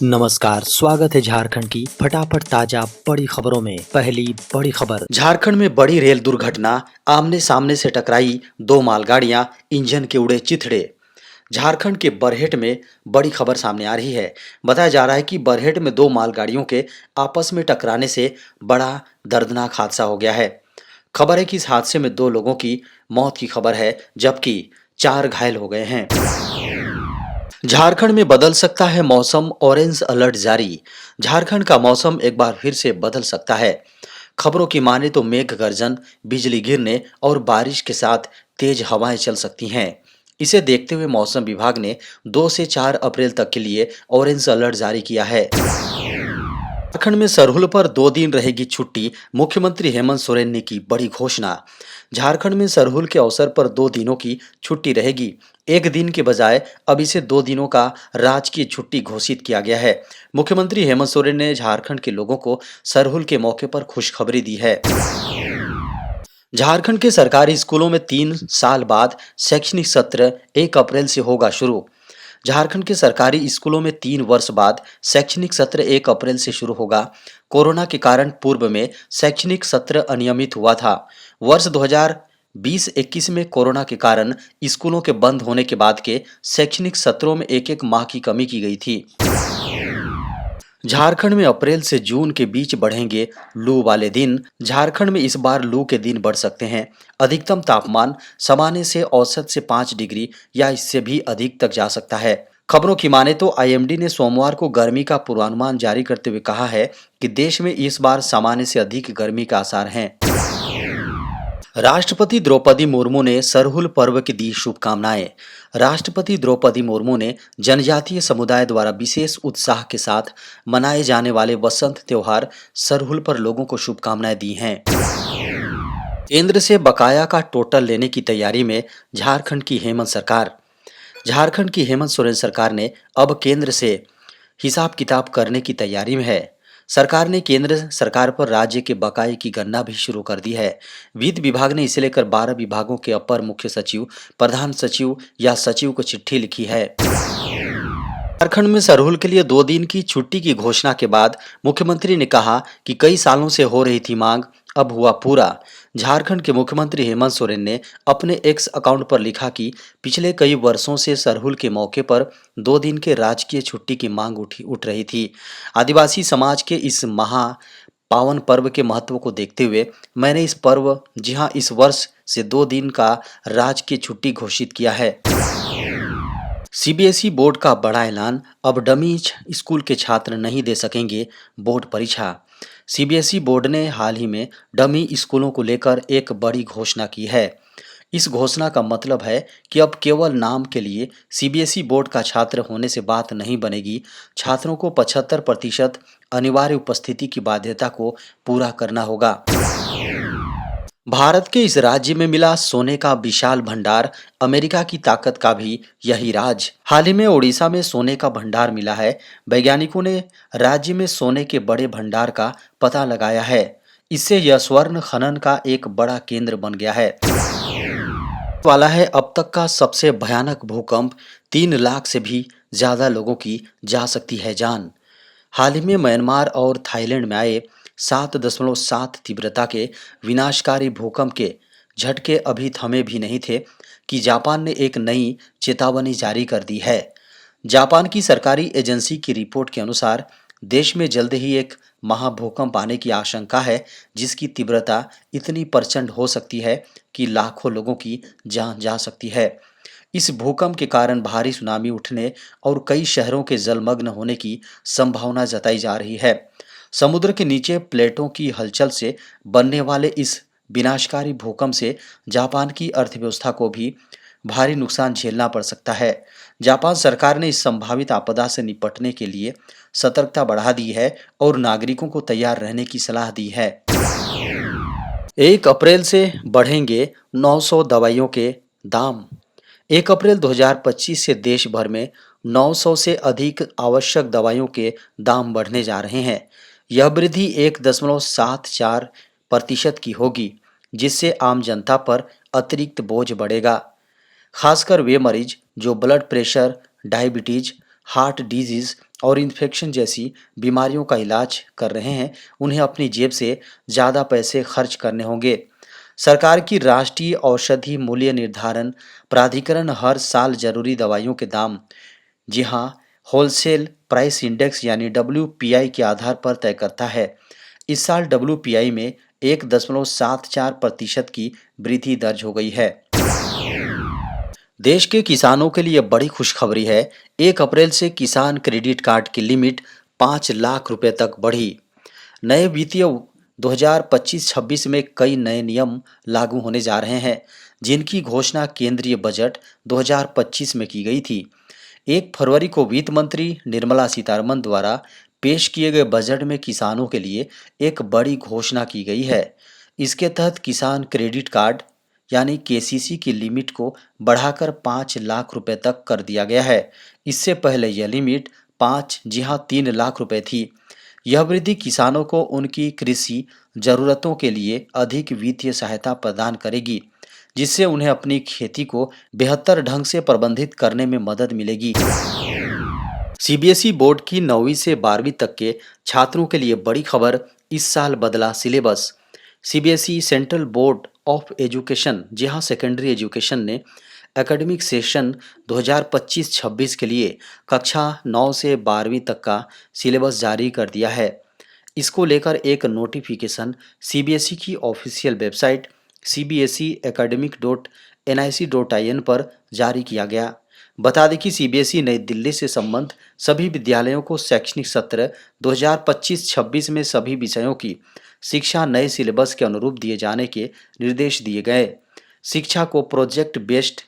नमस्कार, स्वागत है झारखंड की फटाफट ताजा बड़ी खबरों में। पहली बड़ी खबर। झारखंड में बड़ी रेल दुर्घटना, आमने सामने से टकराई दो मालगाड़ियां, इंजन के उड़े चिथड़े। झारखंड के बरहेट में बड़ी खबर सामने आ रही है। बताया जा रहा है कि बरहेट में दो मालगाड़ियों के आपस में टकराने से बड़ा दर्दनाक हादसा हो गया है। खबर है कि इस हादसे में दो लोगों की मौत की खबर है, जबकि 4 घायल हो गए हैं। झारखंड में बदल सकता है मौसम, ऑरेंज अलर्ट जारी। झारखंड का मौसम एक बार फिर से बदल सकता है। खबरों की माने तो मेघ गर्जन, बिजली गिरने और बारिश के साथ तेज हवाएं चल सकती हैं। इसे देखते हुए मौसम विभाग ने 2 से 4 अप्रैल तक के लिए ऑरेंज अलर्ट जारी किया है। झारखंड में सरहुल पर 2 दिन रहेगी छुट्टी, मुख्यमंत्री हेमंत सोरेन ने की बड़ी घोषणा। झारखंड में सरहुल के अवसर पर 2 दिनों की छुट्टी रहेगी। एक दिन के बजाय अब इसे 2 दिनों का राजकीय छुट्टी घोषित किया गया है। मुख्यमंत्री हेमंत सोरेन ने झारखंड के लोगों को सरहुल के मौके पर खुशखबरी दी है। झारखंड के सरकारी स्कूलों में 3 साल बाद शैक्षणिक सत्र 1 अप्रैल से होगा शुरू। झारखंड के सरकारी स्कूलों में 3 वर्ष बाद शैक्षणिक सत्र 1 अप्रैल से शुरू होगा। कोरोना के कारण पूर्व में शैक्षणिक सत्र अनियमित हुआ था। वर्ष 2020-21 में कोरोना के कारण स्कूलों के बंद होने के बाद के शैक्षणिक सत्रों में एक माह की कमी की गई थी। झारखंड में अप्रैल से जून के बीच बढ़ेंगे लू वाले दिन। झारखंड में इस बार लू के दिन बढ़ सकते हैं। अधिकतम तापमान सामान्य से औसत से 5 डिग्री या इससे भी अधिक तक जा सकता है। खबरों की माने तो आईएमडी ने सोमवार को गर्मी का पूर्वानुमान जारी करते हुए कहा है कि देश में इस बार सामान्य से अधिक गर्मी का आसार हैं। राष्ट्रपति द्रौपदी मुर्मू ने सरहुल पर्व की दी शुभकामनाएं। राष्ट्रपति द्रौपदी मुर्मू ने जनजातीय समुदाय द्वारा विशेष उत्साह के साथ मनाए जाने वाले वसंत त्योहार सरहुल पर लोगों को शुभकामनाएं दी हैं। केंद्र से बकाया का टोटल लेने की तैयारी में झारखंड की हेमंत सरकार। झारखंड की हेमंत सोरेन सरकार ने अब केंद्र से हिसाब किताब करने की तैयारी में है। सरकार ने केंद्र सरकार पर राज्य के बकाये की गणना भी शुरू कर दी है। वित्त विभाग ने इसे लेकर 12 विभागों के अपर मुख्य सचिव, प्रधान सचिव या सचिव को चिट्ठी लिखी है। झारखंड में सरहुल के लिए 2 दिन की छुट्टी की घोषणा के बाद मुख्यमंत्री ने कहा कि कई सालों से हो रही थी मांग, अब हुआ पूरा। झारखंड के मुख्यमंत्री हेमंत सोरेन ने अपने एक्स अकाउंट पर लिखा कि पिछले कई वर्षों से सरहुल के मौके पर 2 दिन के राजकीय छुट्टी की मांग उठ रही थी। आदिवासी समाज के इस महा पावन पर्व के महत्व को देखते हुए मैंने इस पर्व जी हाँ इस वर्ष से 2 दिन का राजकीय छुट्टी घोषित किया है। सीबीएसई बोर्ड का बड़ा ऐलान, अब डमी स्कूल के छात्र नहीं दे सकेंगे बोर्ड परीक्षा। सीबीएसई बोर्ड ने हाल ही में डमी स्कूलों को लेकर एक बड़ी घोषणा की है। इस घोषणा का मतलब है कि अब केवल नाम के लिए सीबीएसई बोर्ड का छात्र होने से बात नहीं बनेगी। छात्रों को 75% अनिवार्य उपस्थिति की बाध्यता को पूरा करना होगा। भारत के इस राज्य में मिला सोने का विशाल भंडार, अमेरिका की ताकत का भी यही राज। हाल ही में ओडिशा में सोने का भंडार मिला है। वैज्ञानिकों ने राज्य में सोने के बड़े भंडार का पता लगाया है। इससे यह स्वर्ण खनन का एक बड़ा केंद्र बन गया है। वाला है अब तक का सबसे भयानक भूकंप, 3 लाख से भी ज्यादा लोगों की जा सकती है जान। हाल ही में म्यांमार और थाईलैंड में आए 7.7 तीव्रता के विनाशकारी भूकंप के झटके अभी थमे भी नहीं थे कि जापान ने एक नई चेतावनी जारी कर दी है। जापान की सरकारी एजेंसी की रिपोर्ट के अनुसार देश में जल्द ही एक महाभूकंप आने की आशंका है, जिसकी तीव्रता इतनी प्रचंड हो सकती है कि लाखों लोगों की जान जा सकती है। इस भूकंप के कारण भारी सुनामी उठने और कई शहरों के जलमग्न होने की संभावना जताई जा रही है। समुद्र के नीचे प्लेटों की हलचल से बनने वाले इस विनाशकारी भूकंप से जापान की अर्थव्यवस्था को भी भारी नुकसान झेलना पड़ सकता है। जापान सरकार ने इस संभावित आपदा से निपटने के लिए सतर्कता बढ़ा दी है और नागरिकों को तैयार रहने की सलाह दी है। 1 अप्रैल से बढ़ेंगे 900 दवाइयों के दाम। 1 अप्रैल 2025 से देश भर में 900 से अधिक आवश्यक दवाइयों के दाम बढ़ने जा रहे हैं। यह वृद्धि 1.74% की होगी, जिससे आम जनता पर अतिरिक्त बोझ बढ़ेगा। खासकर वे मरीज जो blood pressure, diabetes, heart disease और इन्फेक्शन जैसी बीमारियों का इलाज कर रहे हैं, उन्हें अपनी जेब से ज़्यादा पैसे खर्च करने होंगे। सरकार की राष्ट्रीय औषधि मूल्य निर्धारण प्राधिकरण हर साल जरूरी दवाइयों के दाम, जी हाँ, होलसेल प्राइस इंडेक्स यानी WPI के आधार पर तय करता है। इस साल WPI में 1.74% की वृद्धि दर्ज हो गई है। देश के किसानों के लिए बड़ी खुशखबरी है। 1 अप्रैल से किसान क्रेडिट कार्ड की लिमिट 5 लाख रुपए तक बढ़ी। नए वित्तीय 2025-26 में कई नए नियम लागू होने जा रहे हैं, जिनकी घोषणा केंद्रीय बजट 2025 में की गई थी। 1 फरवरी को वित्त मंत्री निर्मला सीतारमण द्वारा पेश किए गए बजट में किसानों के लिए एक बड़ी घोषणा की गई है। इसके तहत किसान क्रेडिट कार्ड यानी KCC की लिमिट को बढ़ाकर 5 लाख रुपए तक कर दिया गया है। इससे पहले यह लिमिट 3 लाख रुपए थी। यह वृद्धि किसानों को उनकी कृषि जरूरतों के लिए अधिक वित्तीय सहायता प्रदान करेगी, जिससे उन्हें अपनी खेती को बेहतर ढंग से प्रबंधित करने में मदद मिलेगी। CBSE बोर्ड की 9वीं से 12वीं तक के छात्रों के लिए बड़ी खबर, इस साल बदला syllabus. CBSE central board of education, जी हाँ, सेकेंडरी एजुकेशन ने एकेडमिक सेशन 2025-26 के लिए कक्षा 9 से 12वीं तक का सिलेबस जारी कर दिया है। इसको लेकर एक नोटिफिकेशन CBSE की ऑफिशियल वेबसाइट cbseacademic.nic.in पर जारी किया गया। बता दें कि CBSE नई दिल्ली से संबंध सभी विद्यालयों को शैक्षणिक सत्र 2025-26 में सभी विषयों की शिक्षा नए सिलेबस के अनुरूप दिए जाने के निर्देश दिए गए। शिक्षा को प्रोजेक्ट बेस्ड,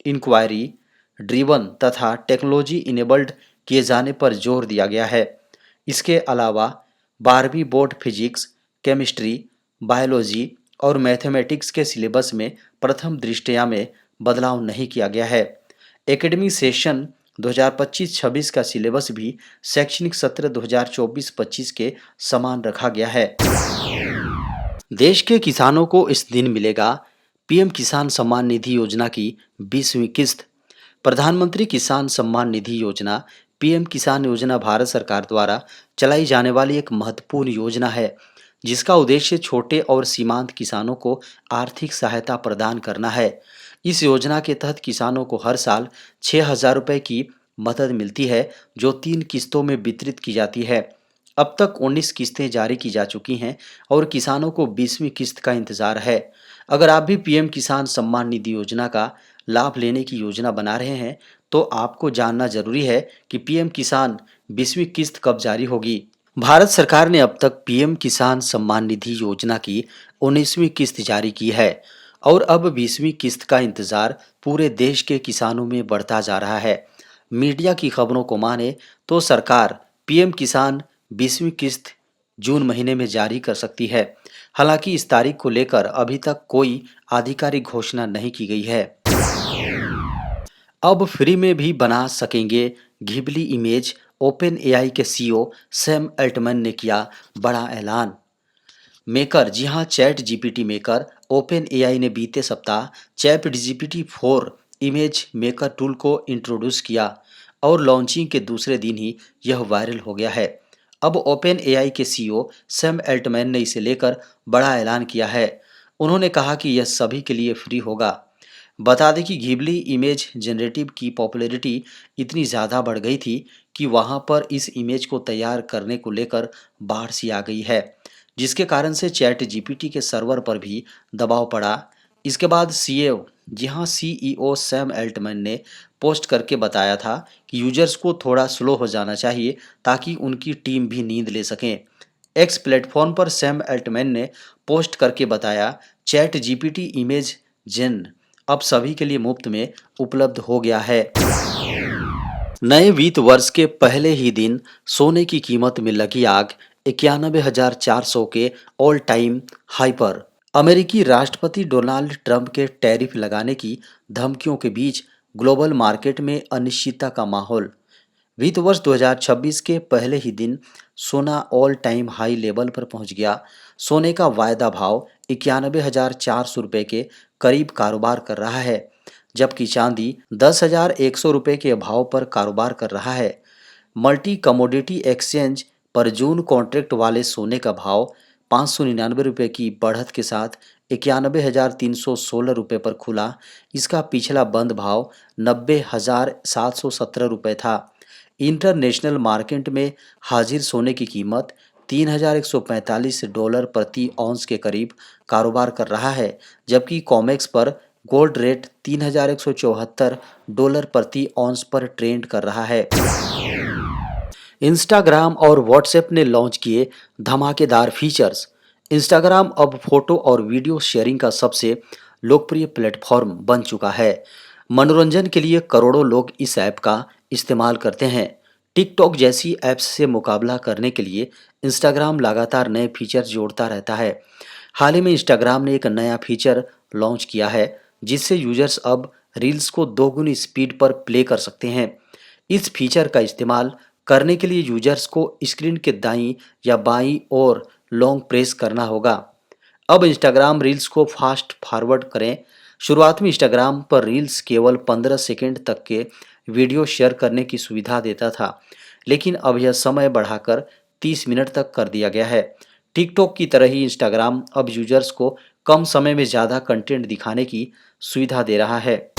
इंक्वायरी ड्रिवन तथा टेक्नोलॉजी इनेबल्ड किए जाने पर जोर दिया गया है। इसके अलावा 12वीं बोर्ड फिजिक्स, केमिस्ट्री, बायोलॉजी और मैथमेटिक्स के सिलेबस में प्रथम दृष्टया में बदलाव नहीं किया गया है। एकेडमिक सेशन 2025-26 का सिलेबस भी शैक्षणिक सत्र 2024-25 के समान रखा गया है। देश के किसानों को इस दिन मिलेगा PM किसान सम्मान निधि योजना की 20वीं किस्त। प्रधानमंत्री किसान सम्मान निधि योजना PM किसान योजना भारत सरकार द्वारा चलाई जाने वाली एक महत्वपूर्ण योजना है, जिसका उद्देश्य छोटे और सीमांत किसानों को आर्थिक सहायता प्रदान करना है। इस योजना के तहत किसानों को हर साल 6,000 रुपये की मदद मिलती है, जो 3 किस्तों में वितरित की जाती है। अब तक 19 किस्तें जारी की जा चुकी हैं और किसानों को 20वीं किस्त का इंतजार है। अगर आप भी PM किसान सम्मान निधि योजना का लाभ लेने की योजना बना रहे हैं, तो आपको जानना जरूरी है कि PM किसान 20वीं किस्त कब जारी होगी। भारत सरकार ने अब तक PM किसान सम्मान निधि योजना की 19वीं किस्त जारी की है और अब 20वीं किस्त का इंतजार पूरे देश के किसानों में बढ़ता जा रहा है। मीडिया की खबरों को माने तो सरकार PM किसान 20वीं किस्त जून महीने में जारी कर सकती है। हालांकि इस तारीख को लेकर अभी तक कोई आधिकारिक घोषणा नहीं की गई है। अब फ्री में भी बना सकेंगे घिबली इमेज। OpenAI के CEO सैम अल्टमैन ने किया बड़ा ऐलान। मेकर, जी हाँ, चैट GPT मेकर OpenAI ने बीते सप्ताह chat GPT 4 image maker tool को इंट्रोड्यूस किया और लॉन्चिंग के दूसरे दिन ही यह वायरल हो गया है। अब OpenAI के CEO सैम अल्टमैन ने इसे लेकर बड़ा ऐलान किया है। उन्होंने कहा कि यह सभी के लिए फ्री होगा। बता दें कि घिबली इमेज जनरेटिव की पॉपुलैरिटी इतनी ज़्यादा बढ़ गई थी कि वहां पर इस इमेज को तैयार करने को लेकर बाढ़ सी आ गई है, जिसके कारण से चैट GPT के सर्वर पर भी दबाव पड़ा। इसके बाद CEO सैम अल्टमैन ने पोस्ट करके बताया था कि यूजर्स को थोड़ा स्लो हो जाना चाहिए ताकि उनकी टीम भी नींद ले सकें। एक्स प्लेटफॉर्म पर सैम अल्टमैन ने पोस्ट करके बताया, चैट GPT इमेज जेन अब सभी के लिए मुफ्त में उपलब्ध हो गया है। नए वित्त वर्ष के पहले ही दिन सोने की कीमत में लगी आग, 91,400 के ऑल टाइम हाई पर। अमेरिकी राष्ट्रपति डोनाल्ड ट्रंप के टैरिफ लगाने की धमकियों के बीच ग्लोबल मार्केट में अनिश्चितता का माहौल। वित्त वर्ष 2026 के पहले ही दिन सोना ऑल टाइम हाई लेवल पर पहुंच गया। सोने का वायदा भाव 91,400 रुपये के करीब कारोबार कर रहा है, जबकि चांदी 10,100 रुपये के भाव पर कारोबार कर रहा है। मल्टी कमोडिटी एक्सचेंज पर जून कॉन्ट्रैक्ट वाले सोने का भाव 599 रुपये की बढ़त के साथ 91,316 रुपये पर खुला। इसका पिछला बंद भाव 90,717 रुपये था। इंटरनेशनल मार्केट में हाजिर सोने की कीमत $3,145 प्रति औंस के करीब कारोबार कर रहा है, जबकि कॉमेक्स पर गोल्ड रेट $3,174 प्रति औंस पर ट्रेंड कर रहा है। इंस्टाग्राम और व्हाट्सएप ने लॉन्च किए धमाकेदार फीचर्स। इंस्टाग्राम अब फोटो और वीडियो शेयरिंग का सबसे लोकप्रिय प्लेटफॉर्म बन चुका है। मनोरंजन के लिए करोड़ों लोग इस ऐप का इस्तेमाल करते हैं। टिकटॉक जैसी ऐप्स से मुकाबला करने के लिए इंस्टाग्राम लगातार नए फीचर जोड़ता रहता है। हाल ही में इंस्टाग्राम ने एक नया फीचर लॉन्च किया है, जिससे यूजर्स अब रील्स को दोगुनी स्पीड पर प्ले कर सकते हैं। इस फीचर का इस्तेमाल करने के लिए यूजर्स को स्क्रीन के दाईं या बाईं ओर लॉन्ग प्रेस करना होगा। अब इंस्टाग्राम रील्स को फास्ट फॉरवर्ड करें। शुरुआत में इंस्टाग्राम पर रील्स केवल 15 सेकंड तक के वीडियो शेयर करने की सुविधा देता था, लेकिन अब यह समय बढ़ाकर 30 मिनट तक कर दिया गया है। टिकटॉक की तरह ही इंस्टाग्राम अब यूजर्स को कम समय में ज़्यादा कंटेंट दिखाने की सुविधा दे रहा है।